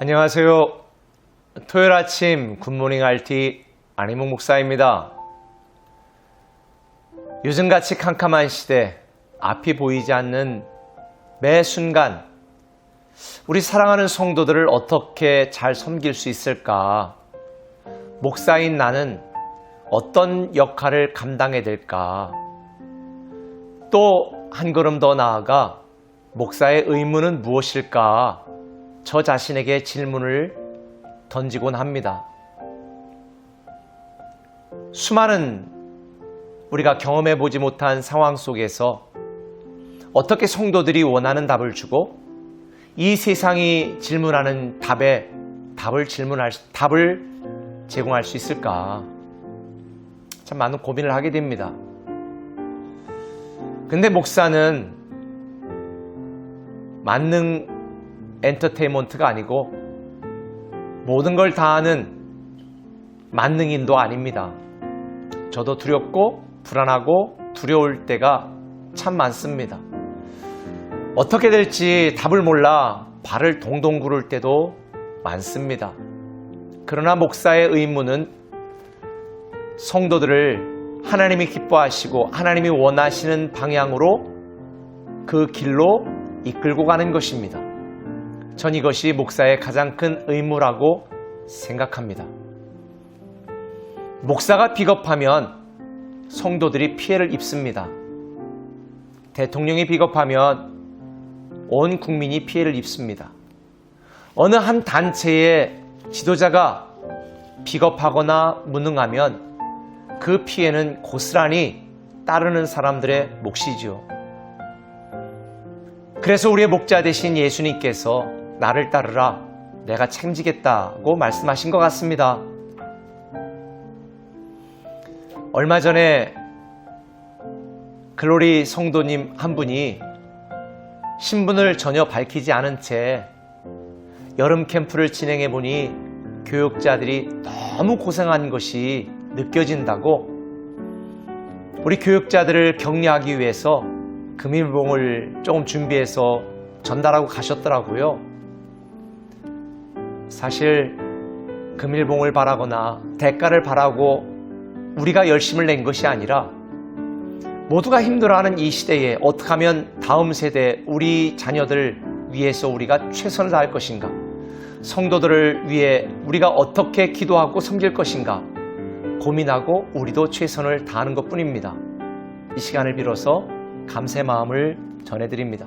안녕하세요. 토요일 아침 굿모닝 RT 안희묵 목사입니다. 요즘같이 캄캄한 시대, 앞이 보이지 않는 매 순간 우리 사랑하는 성도들을 어떻게 잘 섬길 수 있을까? 목사인 나는 어떤 역할을 감당해야 될까? 또 한 걸음 더 나아가 목사의 의무는 무엇일까? 저 자신에게 질문을 던지곤 합니다. 수많은 우리가 경험해 보지 못한 상황 속에서 어떻게 성도들이 원하는 답을 주고 이 세상이 질문하는 답을 제공할 수 있을까? 참 많은 고민을 하게 됩니다. 근데 목사는 만능 엔터테인먼트가 아니고 모든 걸 다 아는 만능인도 아닙니다. 저도 두렵고 불안하고 두려울 때가 참 많습니다. 어떻게 될지 답을 몰라 발을 동동 구를 때도 많습니다. 그러나 목사의 의무는 성도들을 하나님이 기뻐하시고 하나님이 원하시는 방향으로 그 길로 이끌고 가는 것입니다. 전 이것이 목사의 가장 큰 의무라고 생각합니다. 목사가 비겁하면 성도들이 피해를 입습니다. 대통령이 비겁하면 온 국민이 피해를 입습니다. 어느 한 단체의 지도자가 비겁하거나 무능하면 그 피해는 고스란히 따르는 사람들의 몫이지요. 그래서 우리의 목자 되신 예수님께서 나를 따르라, 내가 책임지겠다고 말씀하신 것 같습니다. 얼마 전에 글로리 성도님 한 분이 신분을 전혀 밝히지 않은 채 여름 캠프를 진행해 보니 교육자들이 너무 고생한 것이 느껴진다고 우리 교육자들을 격려하기 위해서 금일봉을 조금 준비해서 전달하고 가셨더라고요. 사실 금일봉을 바라거나 대가를 바라고 우리가 열심을 낸 것이 아니라 모두가 힘들어하는 이 시대에 어떻게 하면 다음 세대 우리 자녀들 위해서 우리가 최선을 다할 것인가, 성도들을 위해 우리가 어떻게 기도하고 섬길 것인가 고민하고 우리도 최선을 다하는 것뿐입니다. 이 시간을 빌어서 감사의 마음을 전해드립니다.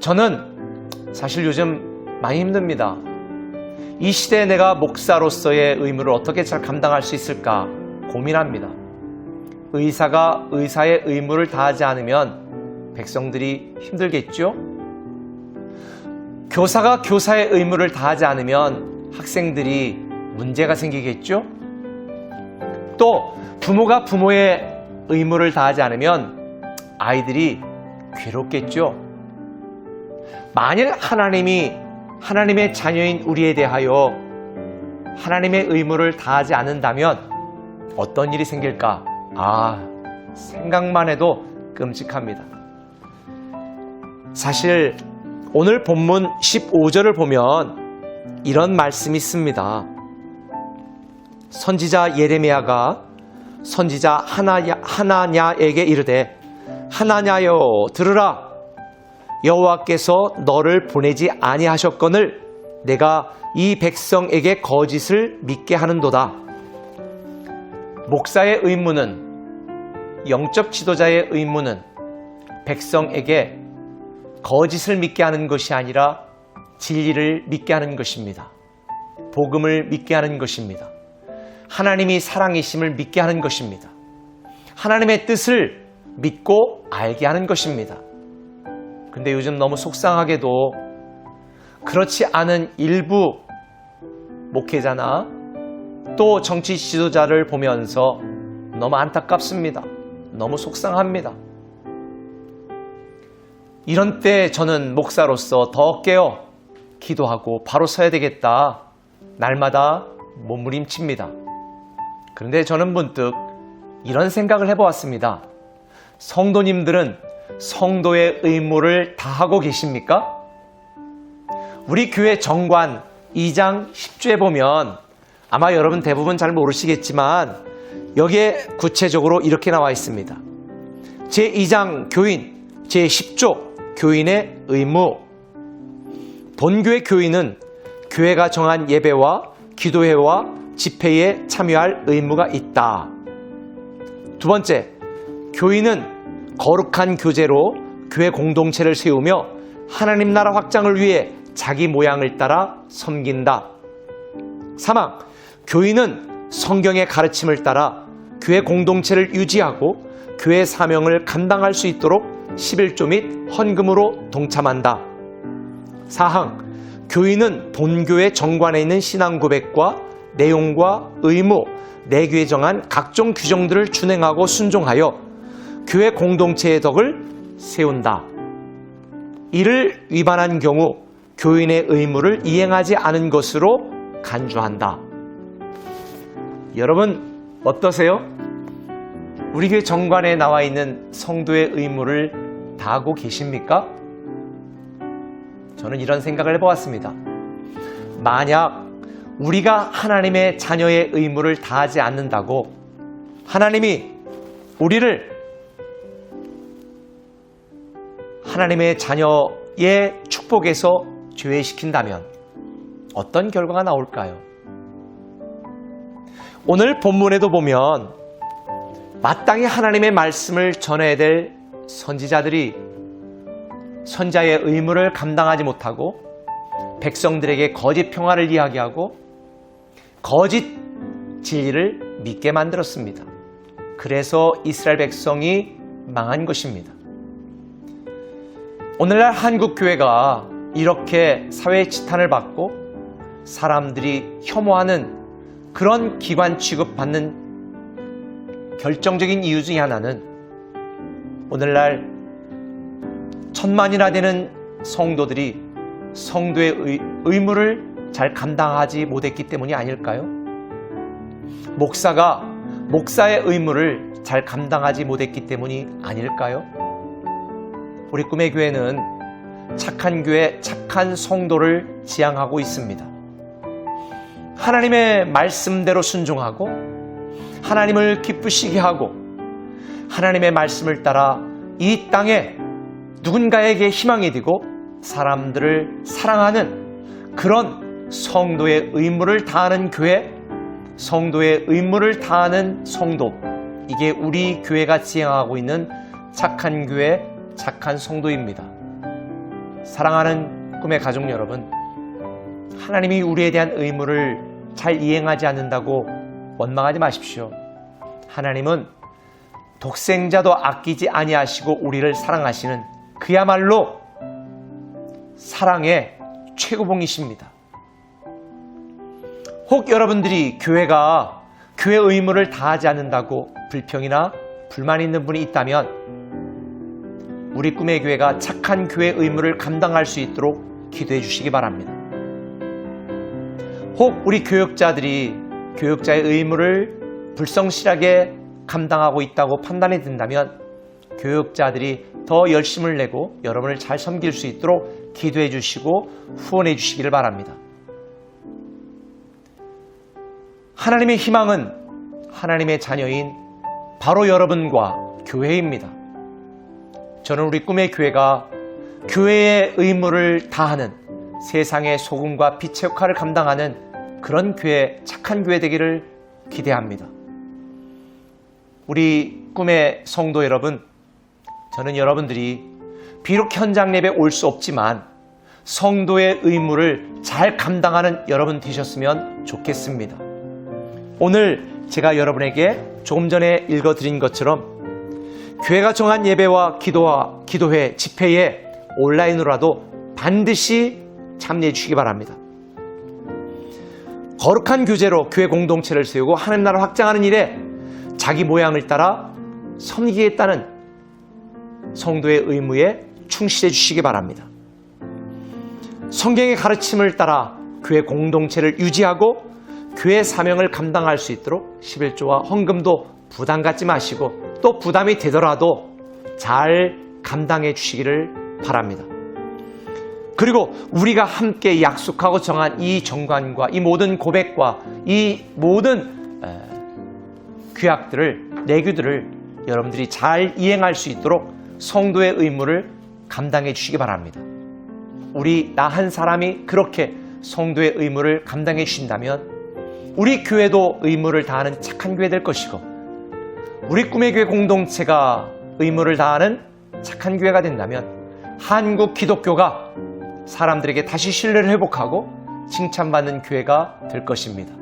저는 사실 요즘 많이 힘듭니다. 이 시대에 내가 목사로서의 의무를 어떻게 잘 감당할 수 있을까 고민합니다. 의사가 의사의 의무를 다하지 않으면 백성들이 힘들겠죠? 교사가 교사의 의무를 다하지 않으면 학생들이 문제가 생기겠죠? 또 부모가 부모의 의무를 다하지 않으면 아이들이 괴롭겠죠? 만일 하나님의 자녀인 우리에 대하여 하나님의 의무를 다하지 않는다면 어떤 일이 생길까? 생각만 해도 끔찍합니다. 사실 오늘 본문 15절을 보면 이런 말씀이 있습니다. 선지자 예레미야가 선지자 하나냐에게 이르되 하나냐여 들으라, 여호와께서 너를 보내지 아니하셨거늘 내가 이 백성에게 거짓을 믿게 하는도다. 목사의 의무는, 영적 지도자의 의무는 백성에게 거짓을 믿게 하는 것이 아니라 진리를 믿게 하는 것입니다. 복음을 믿게 하는 것입니다. 하나님이 사랑이심을 믿게 하는 것입니다. 하나님의 뜻을 믿고 알게 하는 것입니다. 근데 요즘 너무 속상하게도 그렇지 않은 일부 목회자나 또 정치 지도자를 보면서 너무 안타깝습니다. 너무 속상합니다. 이런 때 저는 목사로서 더 깨어 기도하고 바로 서야 되겠다, 날마다 몸부림칩니다. 그런데 저는 문득 이런 생각을 해보았습니다. 성도님들은 성도의 의무를 다하고 계십니까? 우리 교회 정관 2장 10조에 보면 아마 여러분 대부분 잘 모르시겠지만 여기에 구체적으로 이렇게 나와 있습니다. 제2장 교인, 제10조 교인의 의무. 본교회 교인은 교회가 정한 예배와 기도회와 집회에 참여할 의무가 있다. 두 번째, 교인은 거룩한 교제로 교회 공동체를 세우며 하나님 나라 확장을 위해 자기 모양을 따라 섬긴다. 3. 교인은 성경의 가르침을 따라 교회 공동체를 유지하고 교회 사명을 감당할 수 있도록 11조 및 헌금으로 동참한다. 4. 교인은 본교회 정관에 있는 신앙 고백과 내용과 의무, 내교에 정한 각종 규정들을 준행하고 순종하여 교회 공동체의 덕을 세운다. 이를 위반한 경우 교인의 의무를 이행하지 않은 것으로 간주한다. 여러분 어떠세요? 우리 교회 정관에 나와 있는 성도의 의무를 다하고 계십니까? 저는 이런 생각을 해보았습니다. 만약 우리가 하나님의 자녀의 의무를 다하지 않는다고 하나님이 우리를 하나님의 자녀의 축복에서 제외시킨다면 어떤 결과가 나올까요? 오늘 본문에도 보면 마땅히 하나님의 말씀을 전해야 될 선지자들이 선자의 의무를 감당하지 못하고 백성들에게 거짓 평화를 이야기하고 거짓 진리를 믿게 만들었습니다. 그래서 이스라엘 백성이 망한 것입니다. 오늘날 한국 교회가 이렇게 사회 지탄을 받고 사람들이 혐오하는 그런 기관 취급받는 결정적인 이유 중에 하나는 오늘날 1000만이나 되는 성도들이 성도의 의무를 잘 감당하지 못했기 때문이 아닐까요? 목사가 목사의 의무를 잘 감당하지 못했기 때문이 아닐까요? 우리 꿈의 교회는 착한 교회, 착한 성도를 지향하고 있습니다. 하나님의 말씀대로 순종하고 하나님을 기쁘시게 하고 하나님의 말씀을 따라 이 땅에 누군가에게 희망이 되고 사람들을 사랑하는 그런 성도의 의무를 다하는 교회, 성도의 의무를 다하는 성도, 이게 우리 교회가 지향하고 있는 착한 교회, 착한 성도입니다. 사랑하는 꿈의 가족 여러분, 하나님이 우리에 대한 의무를 잘 이행하지 않는다고 원망하지 마십시오. 하나님은 독생자도 아끼지 아니하시고 우리를 사랑하시는 그야말로 사랑의 최고봉이십니다. 혹 여러분들이 교회가 교회 의무를 다하지 않는다고 불평이나 불만이 있는 분이 있다면 우리 꿈의 교회가 착한 교회 의무를 감당할 수 있도록 기도해 주시기 바랍니다. 혹 우리 교역자들이 교역자의 의무를 불성실하게 감당하고 있다고 판단이 든다면 교역자들이 더 열심을 내고 여러분을 잘 섬길 수 있도록 기도해 주시고 후원해 주시기를 바랍니다. 하나님의 희망은 하나님의 자녀인 바로 여러분과 교회입니다. 저는 우리 꿈의 교회가 교회의 의무를 다하는 세상의 소금과 빛의 역할을 감당하는 그런 교회, 착한 교회 되기를 기대합니다. 우리 꿈의 성도 여러분, 저는 여러분들이 비록 현장 예배 올 수 없지만 성도의 의무를 잘 감당하는 여러분 되셨으면 좋겠습니다. 오늘 제가 여러분에게 조금 전에 읽어드린 것처럼 교회가 정한 예배와 기도회, 집회에 온라인으로라도 반드시 참여해 주시기 바랍니다. 거룩한 교제로 교회 공동체를 세우고 하나님 나라를 확장하는 일에 자기 모양을 따라 섬기겠다는 성도의 의무에 충실해 주시기 바랍니다. 성경의 가르침을 따라 교회 공동체를 유지하고 교회 사명을 감당할 수 있도록 11조와 헌금도 부담 갖지 마시고 또 부담이 되더라도 잘 감당해 주시기를 바랍니다. 그리고 우리가 함께 약속하고 정한 이 정관과 이 모든 고백과 이 모든 규약들을, 내규들을 여러분들이 잘 이행할 수 있도록 성도의 의무를 감당해 주시기 바랍니다. 나 한 사람이 그렇게 성도의 의무를 감당해 주신다면 우리 교회도 의무를 다하는 착한 교회 될 것이고, 우리 꿈의 교회 공동체가 의무를 다하는 착한 교회가 된다면 한국 기독교가 사람들에게 다시 신뢰를 회복하고 칭찬받는 교회가 될 것입니다.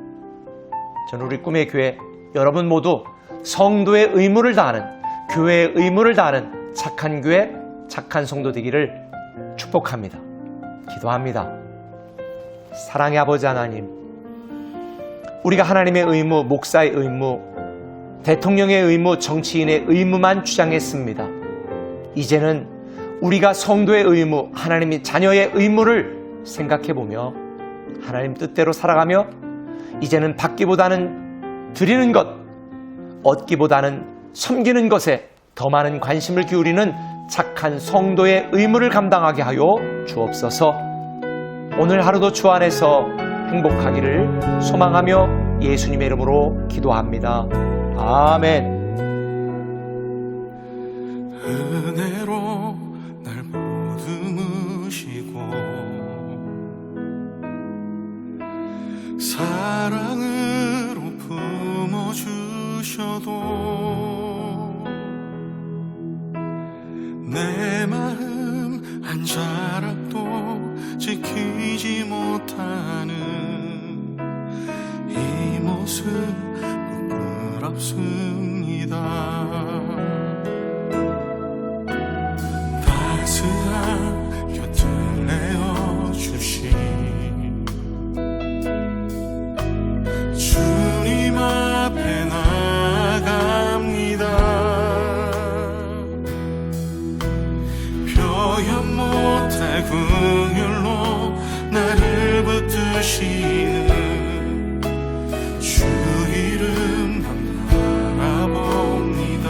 저는 우리 꿈의 교회 여러분 모두 성도의 의무를 다하는, 교회의 의무를 다하는 착한 교회, 착한 성도 되기를 축복합니다. 기도합니다. 사랑의 아버지 하나님, 우리가 하나님의 의무, 목사의 의무, 대통령의 의무, 정치인의 의무만 주장했습니다. 이제는 우리가 성도의 의무, 하나님의 자녀의 의무를 생각해보며 하나님 뜻대로 살아가며 이제는 받기보다는 드리는 것, 얻기보다는 섬기는 것에 더 많은 관심을 기울이는 착한 성도의 의무를 감당하게 하여 주옵소서. 오늘 하루도 주 안에서 행복하기를 소망하며 예수님의 이름으로 기도합니다. 아멘. 은혜로 날 보듬으시고 사랑으로 품어주셔도 내 마음 한 자락도 지키지 못하는 이 모습 부끄럽습니다. 따스한 곁을 내어주신 주님 앞에 나갑니다. 표현 못할 긍휼로 나를 붙드시는 주 이름만 바라봅니다.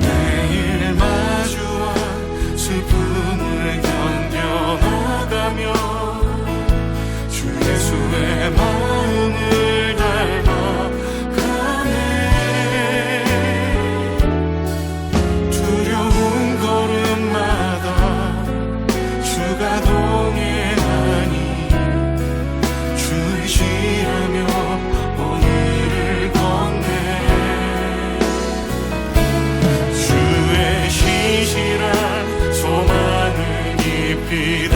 매일 마주한 슬픔을 견뎌나가며 주 예수의 마음을 닮아가네. 두려운 걸음마다 주가 동행하니 주 의지하며 오늘을 걷네. 주의 신실한 소망을 깊이